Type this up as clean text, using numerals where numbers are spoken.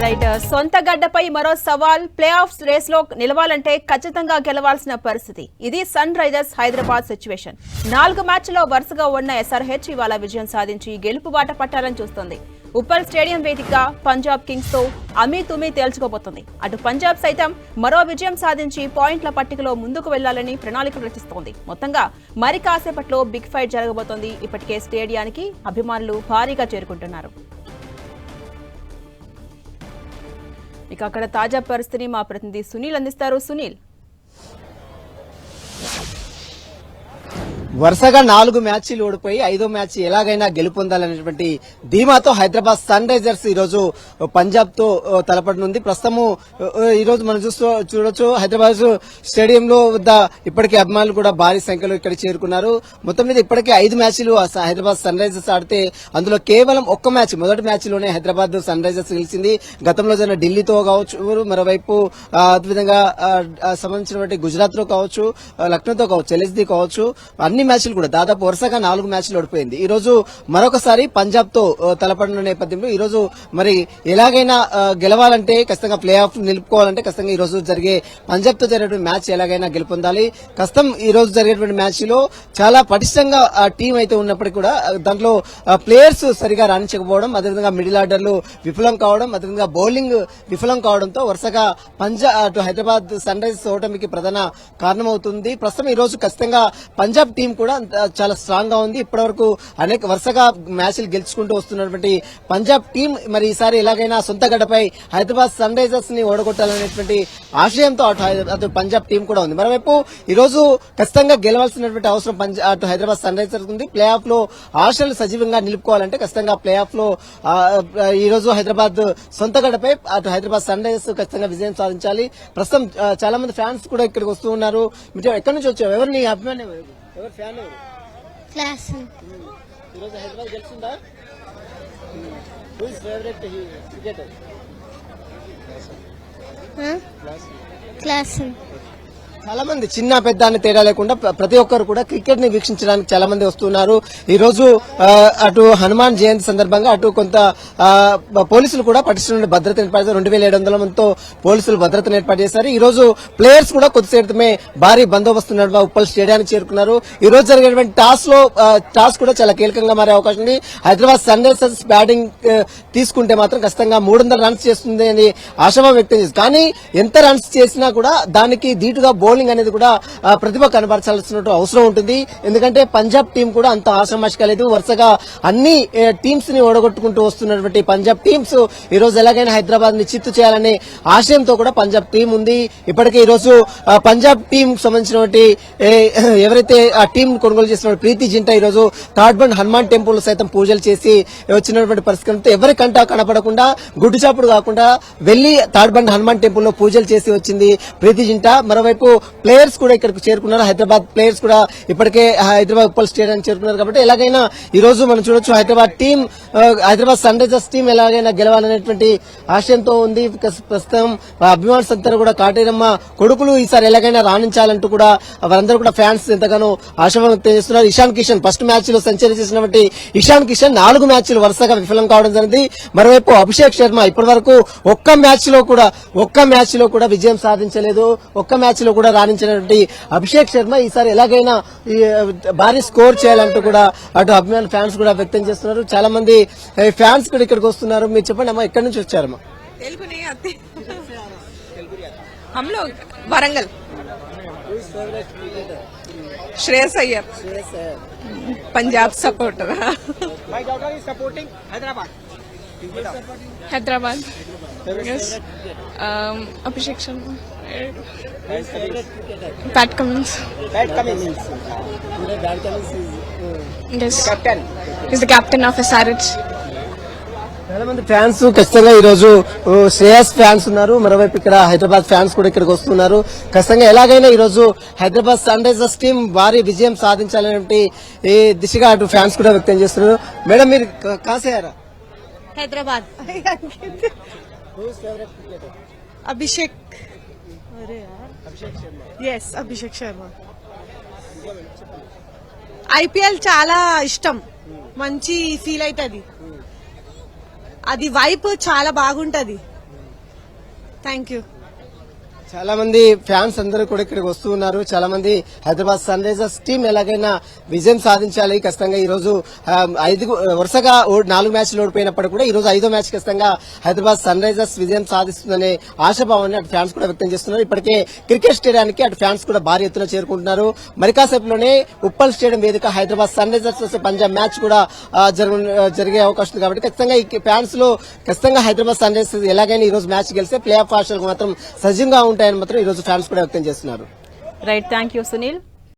Right, సొంత గడ్డపై మరో సవాల్. ప్లే ఆఫ్స్ రేస్ లో నిలవాలంటే ఖచ్చితంగా గెలవాల్సిన పరిస్థితి. ఇది సన్ రైజర్స్ హైదరాబాద్ సిచ్యువేషన్. 4 మ్యాచ్ల్లో వరుసగా ఉన్న ఎస్ఆర్హెచ్ ఇవాళ విజయం సాధించి గెలుపు బాట పట్టాలని చూస్తోంది. ఉప్పల్ స్టేడియం వేదికగా పంజాబ్ కింగ్స్ తో అమీతుమీ తేల్చుకోబోతోంది. అటు పంజాబ్ సైతం మరో విజయం సాధించి పాయింట్ల పట్టికలో ముందుకు వెళ్లాలని ప్రణాళికలు రచిస్తోంది. మొత్తంగా మరి కాసేపట్లో బిగ్ ఫైట్ జరగబోతోంది. ఇప్పటికే స్టేడియానికి అభిమానులు భారీగా చేరుకుంటున్నారు. ఇక అక్కడ తాజా పరిస్థితిని మా ప్రతినిధి సునీల్ అందిస్తారు. సునీల్, వరుసగా 4 మ్యాచ్లు ఓడిపోయి 5వ మ్యాచ్ ఎలాగైనా గెలుపొందాలనేటువంటి ధీమాతో హైదరాబాద్ సన్ రైజర్స్ ఈ రోజు పంజాబ్ తో తలపడనుంది. ప్రస్తుతము ఈ రోజు మనం చూడొచ్చు హైదరాబాద్ స్టేడియంలో వద్ద ఇప్పటికే అభిమానులు కూడా భారీ సంఖ్యలో ఇక్కడ చేరుకున్నారు. మొత్తం మీద ఇప్పటికే 5 మ్యాచ్లు హైదరాబాద్ సన్ రైజర్స్ ఆడితే అందులో కేవలం ఒక్క మ్యాచ్, మొదటి మ్యాచ్ లోనే హైదరాబాద్ సన్ రైజర్స్ గెలిచింది. గతంలో జరిగిన ఢిల్లీతో కావచ్చు, మరోవైపు అదేవిధంగా సంబంధించినటువంటి గుజరాత్ లో కావచ్చు, లక్నోతో కావచ్చు, ఎల్ఎస్డీ కావచ్చు, అన్ని మ్యాచ్లు కూడా దాదాపు వరుసగా 4 మ్యాచ్లు ఓడిపోయింది. ఈ రోజు మరొకసారి పంజాబ్ తో తలపడిన నేపథ్యంలో ఈ రోజు మరి ఎలాగైనా గెలవాలంటే ఖచ్చితంగా ప్లే ఆఫ్ నిలుపుకోవాలంటే ఖచ్చితంగా ఈ రోజు జరిగే పంజాబ్ తో జరిగేటువంటి మ్యాచ్ ఎలాగైనా గెలుపొందాలి. కష్టం ఈ రోజు జరిగేటువంటి మ్యాచ్ లో చాలా పటిష్టంగా టీం అయితే ఉన్నప్పటికీ కూడా దాంట్లో ప్లేయర్స్ సరిగా రాణించకపోవడం, అదేవిధంగా మిడిల్ ఆర్డర్లు విఫలం కావడం, అదేవిధంగా బౌలింగ్ విఫలం కావడంతో వరుసగా పంజాబ్ హైదరాబాద్ సన్ రైజర్స్ ఓటమికి ప్రధాన కారణమవుతుంది. ప్రస్తుతం ఈ రోజు ఖచ్చితంగా పంజాబ్ టీం కూడా చాలా స్ట్రాంగ్ గా ఉంది. ఇప్పటివరకు అనేక వరుసగా మ్యాచ్లు గెలుచుకుంటూ వస్తున్నటువంటి పంజాబ్ టీం మరి ఈసారి ఎలాగైనా సొంత గడ్డపై హైదరాబాద్ సన్ రైజర్స్ ని ఓడగొట్టాలనేటువంటి ఆశయంతో అటు పంజాబ్ టీం కూడా ఉంది. మరోవైపు ఈ రోజు ఖచ్చితంగా గెలవాల్సినటువంటి అవసరం అటు హైదరాబాద్ సన్ రైజర్స్ ఉంది. ప్లే ఆఫ్ లో ఆశలు సజీవంగా నిలుపుకోవాలంటే ఖచ్చితంగా ప్లే ఆఫ్ లో ఈ రోజు హైదరాబాద్ సొంత గడ్డపై అటు హైదరాబాద్ సన్ రైజర్స్ ఖచ్చితంగా విజయం సాధించాలి. ప్రస్తుతం చాలా మంది ఫ్యాన్స్ కూడా ఇక్కడికి వస్తూ ఉన్నారు. మీరు ఎక్కడి నుంచి వచ్చావు? ఎవరు నీ అభిమానం? ఎవరు ఫ్యాన్? ఎవరు క్లాస్ ఈరోజు హైదరాబాద్ గెలిచిందా? Who is favourite cricketer? Class చాలా మంది చిన్న పెద్ద అని తేడా లేకుండా ప్రతి ఒక్కరు కూడా క్రికెట్ ని వీక్షించడానికి చాలా మంది వస్తున్నారు. ఈ రోజు అటు హనుమాన్ జయంతి సందర్భంగా అటు కొంత పోలీసులు కూడా పటిష్టమైన భద్రత ఏర్పాటు చేశారు. 2700 మందితో పోలీసులు భద్రతను ఏర్పాటు చేశారు. ఈ రోజు ప్లేయర్స్ కూడా కొద్దిసేపమే భారీ బందోబస్తు నడుమ ఉప్పల్ స్టేడియానికి చేరుకున్నారు. ఈ రోజు జరిగినటువంటి టాస్ కూడా చాలా కీలకంగా మారే అవకాశం ఉంది. హైదరాబాద్ సన్ రైజర్స్ బ్యాటింగ్ తీసుకుంటే మాత్రం ఖచ్చితంగా 300 రన్స్ చేస్తుంది అని ఆశాభావం వ్యక్తం చేసింది. కానీ ఎంత రన్స్ చేసినా కూడా దానికి ధీటుగా బౌలింగ్ అనేది కూడా ప్రతిభ కనబరచాల్సిన అవసరం ఉంటుంది. ఎందుకంటే పంజాబ్ టీం కూడా అంత ఆశామాషిగా లేదు. వరుసగా అన్ని టీమ్స్ ని ఓడగొట్టుకుంటూ వస్తున్నటువంటి పంజాబ్ టీమ్స్ ఈ రోజు ఎలాగైనా హైదరాబాద్ ని చిత్తు చేయాలనే ఆశయంతో కూడా పంజాబ్ టీం ఉంది. ఇప్పటికే ఈ రోజు పంజాబ్ టీం సంబంధించినటువంటి ఎవరైతే ఆ టీం కొనుగోలు చేసిన ప్రీతి జింటా ఈ రోజు తాడ్బండ్ హనుమాన్ టెంపుల్ సైతం పూజలు చేసి వచ్చినటువంటి పరిస్థితులతో ఎవరి కంటా కనపడకుండా గుడ్డు చాపుడు కాకుండా వెళ్లి తాడ్బండ్ హనుమాన్ టెంపుల్ లో పూజలు చేసి వచ్చింది ప్రీతి జింటా. మరోవైపు ప్లేయర్స్ కూడా ఇక్కడికి చేరుకున్నారు. హైదరాబాద్ ప్లేయర్స్ కూడా ఇప్పటికే హైదరాబాద్ ఉప్పల్ స్టేడియానికి చేరుకున్నారు. కాబట్టి ఎలాగైనా ఈ రోజు మనం చూడొచ్చు హైదరాబాద్ సన్ రైజర్స్ టీం ఎలాగైనా గెలవాలనేటువంటి ఆశయంతో ఉంది. ప్రస్తుతం అభిమానులు అందరూ కూడా కాటేరమ్మ కొడుకులు ఈసారి ఎలాగైనా రాణించాలంటూ కూడా వారందరూ కూడా ఫ్యాన్స్ ఎంతగానో ఆశాభావం వ్యక్తం చేస్తున్నారు. ఇషాన్ కిషన్ ఫస్ట్ మ్యాచ్ లో సెంచరీ చేసినటువంటి ఇషాన్ కిషన్ 4 మ్యాచ్లు వరుసగా విఫలం కావడం జరిగింది. మరోవైపు అభిషేక్ శర్మ ఇప్పటి వరకు ఒక్క మ్యాచ్ లో కూడా విజయం సాధించలేదు. ఒక్క మ్యాచ్ లో కూడా రాణించినటువంటి అభిషేక్ శర్మ ఈసారి ఎలాగైనా భారీ స్కోర్ చేయాలంటూ కూడా అటు అభిమాన ఫ్యాన్స్ కూడా వ్యక్తం చేస్తున్నారు. చాలా మంది ఫ్యాన్స్ కూడా ఇక్కడికి వస్తున్నారు. మీరు చెప్పండి అమ్మా, ఎక్కడి నుంచి వచ్చారమ్మా? Warangal. Shreyas Iyer, Punjab supporter. Hyderabad. Abhishek Sharma. Pat Cummins. Yes. He's the captain of SRH. చాలా మంది ఫ్యాన్స్ ఖచ్చితంగా ఈ రోజు శ్రేయస్ ఫ్యాన్స్ ఉన్నారు. మరోవైపు ఇక్కడ హైదరాబాద్ ఫ్యాన్స్ కూడా ఇక్కడికి వస్తున్నారు. ఖచ్చితంగా ఎలాగైనా ఈ రోజు హైదరాబాద్ సన్ రైజర్స్ టీం భారీ విజయం సాధించాలనే దిశగా అటు ఫ్యాన్స్ కూడా వ్యక్తం చేస్తున్నారు. మేడం, మీరు కాసేయారా? హైదరాబాద్. అభిషేక్. అభిషేక్ శర్మ. ఐపీఎల్ చాలా ఇష్టం, మంచి ఫీల్ అవుతుంది. అది వైపు చాలా బాగుంటది. Thank you. చాలా మంది ఫ్యాన్స్ అందరూ కూడా ఇక్కడికి వస్తూ ఉన్నారు. చాలా మంది హైదరాబాద్ సన్ రైజర్స్ టీం ఎలాగైనా విజయం సాధించాలి, ఖచ్చితంగా ఈ రోజు వరుసగా 4 మ్యాచ్లు ఓడిపోయినప్పుడు కూడా ఈ రోజు 5వ మ్యాచ్ ఖచ్చితంగా హైదరాబాద్ సన్ రైజర్స్ విజయం సాధిస్తుందనే ఆశాభావాన్ని అటు ఫ్యాన్స్ కూడా వ్యక్తం చేస్తున్నారు. ఇప్పటికే క్రికెట్ స్టేడియానికి అటు ఫ్యాన్స్ కూడా భారీ ఎత్తున చేరుకుంటున్నారు. మరి కాసేపులోనే ఉప్పల్ స్టేడియం వేదిక Hyderabad sunrisers versus Punjab match కూడా జరిగే అవకాశం ఉంది. కాబట్టి ఖచ్చితంగా ఈ ఫ్యాన్స్ లో ఖచ్చితంగా హైదరాబాద్ సన్ రైజర్స్ ఎలాగైనా ఈ రోజు మ్యాచ్ గెలిస్తే ప్లే ఆఫ్ ఆశలకు మాత్రం సజీవంగా ఉంటాయని మాత్రం ఈ రోజు ఫ్యాన్స్ కూడా వ్యక్తం చేస్తున్నారు. Right, thank you Sunil.